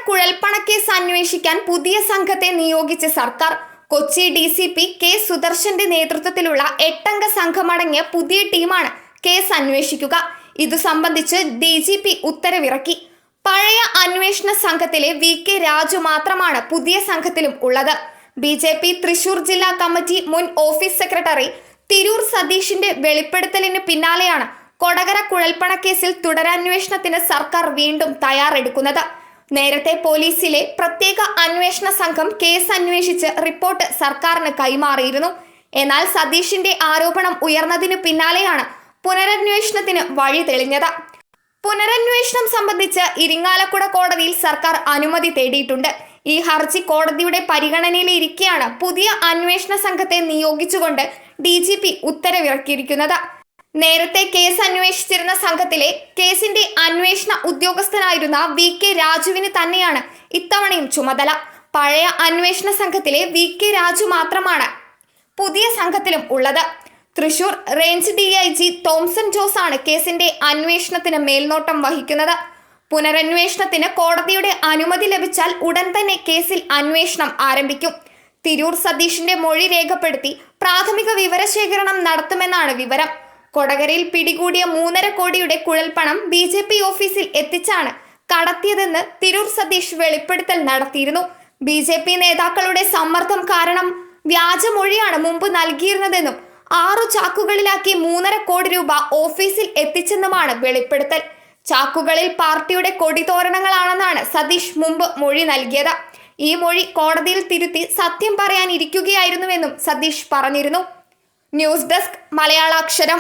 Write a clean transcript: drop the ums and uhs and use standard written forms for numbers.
കുഴൽപ്പണക്കേസ് അന്വേഷിക്കാൻ പുതിയ സംഘത്തെ നിയോഗിച്ച് സർക്കാർ. കൊച്ചി DCP കെ സുദർശന്റെ നേതൃത്വത്തിലുള്ള 8 അംഗ സംഘമടങ്ങിയ പുതിയ ടീമാണ് കേസ് അന്വേഷിക്കുക. ഇതു സംബന്ധിച്ച് DGP ഉത്തരവിറക്കി. പഴയ അന്വേഷണ സംഘത്തിലെ VK രാജു മാത്രമാണ് പുതിയ സംഘത്തിലും ഉള്ളത്. BJP തൃശൂർ ജില്ലാ കമ്മിറ്റി മുൻ ഓഫീസ് സെക്രട്ടറി തിരൂർ സതീഷിന്റെ വെളിപ്പെടുത്തലിന് പിന്നാലെയാണ് കൊടകര കുഴൽപ്പണക്കേസിൽ തുടരന്വേഷണത്തിന് സർക്കാർ വീണ്ടും തയ്യാറെടുക്കുന്നത്. നേരത്തെ പോലീസിലെ പ്രത്യേക അന്വേഷണ സംഘം കേസ് അന്വേഷിച്ച് റിപ്പോർട്ട് സർക്കാരിന് കൈമാറിയിരുന്നു. എന്നാൽ സതീഷിന്റെ ആരോപണം ഉയർന്നതിന് പിന്നാലെയാണ് പുനരന്വേഷണത്തിന് വഴി തെളിഞ്ഞത്. പുനരന്വേഷണം സംബന്ധിച്ച് ഇരിങ്ങാലക്കുട കോടതിയിൽ സർക്കാർ അനുമതി തേടിയിട്ടുണ്ട്. ഈ ഹർജി കോടതിയുടെ പരിഗണനയിലിരിക്കെയാണ് പുതിയ അന്വേഷണ സംഘത്തെ നിയോഗിച്ചുകൊണ്ട് DGP ഉത്തരവിറക്കിയിരിക്കുന്നത്. നേരത്തെ കേസ് അന്വേഷിച്ചിരുന്ന സംഘത്തിലെ കേസിന്റെ അന്വേഷണ ഉദ്യോഗസ്ഥനായിരുന്ന VK രാജുവിന് തന്നെയാണ് ഇത്തവണയും ചുമതല. പഴയ അന്വേഷണ സംഘത്തിലെ VK രാജു മാത്രമാണ് പുതിയ സംഘത്തിലും ഉള്ളത്. തൃശൂർ റേഞ്ച് DIG തോംസൺ ജോസ് ആണ് കേസിന്റെ അന്വേഷണത്തിന് മേൽനോട്ടം വഹിക്കുന്നത്. പുനരന്വേഷണത്തിന് കോടതിയുടെ അനുമതി ലഭിച്ചാൽ ഉടൻ തന്നെ കേസിൽ അന്വേഷണം ആരംഭിക്കും. തിരൂർ സതീഷിന്റെ മൊഴി രേഖപ്പെടുത്തി പ്രാഥമിക വിവരശേഖരണം നടത്തുമെന്നാണ് വിവരം. കൊടകരയിൽ പിടികൂടിയ 3.5 കോടിയുടെ കുഴൽപ്പണം BJP ഓഫീസിൽ എത്തിച്ചാണ് കടത്തിയതെന്ന് തിരൂർ സതീഷ് വെളിപ്പെടുത്തൽ നടത്തിയിരുന്നു. BJP നേതാക്കളുടെ സമ്മർദ്ദം കാരണം വ്യാജമൊഴിയാണ് മുമ്പ് നൽകിയിരുന്നതെന്നും 6 ചാക്കുകളിലാക്കി 3.5 കോടി രൂപ ഓഫീസിൽ എത്തിച്ചെന്നുമാണ് വെളിപ്പെടുത്തൽ. ചാക്കുകളിൽ പാർട്ടിയുടെ കൊടിതോരണങ്ങളാണെന്നാണ് സതീഷ് മുമ്പ് മൊഴി നൽകിയത്. ഈ മൊഴി കോടതിയിൽ തിരുത്തി സത്യം പറയാനിരിക്കുകയായിരുന്നുവെന്നും സതീഷ് പറഞ്ഞിരുന്നു. News desk മലയാളാക്ഷരം.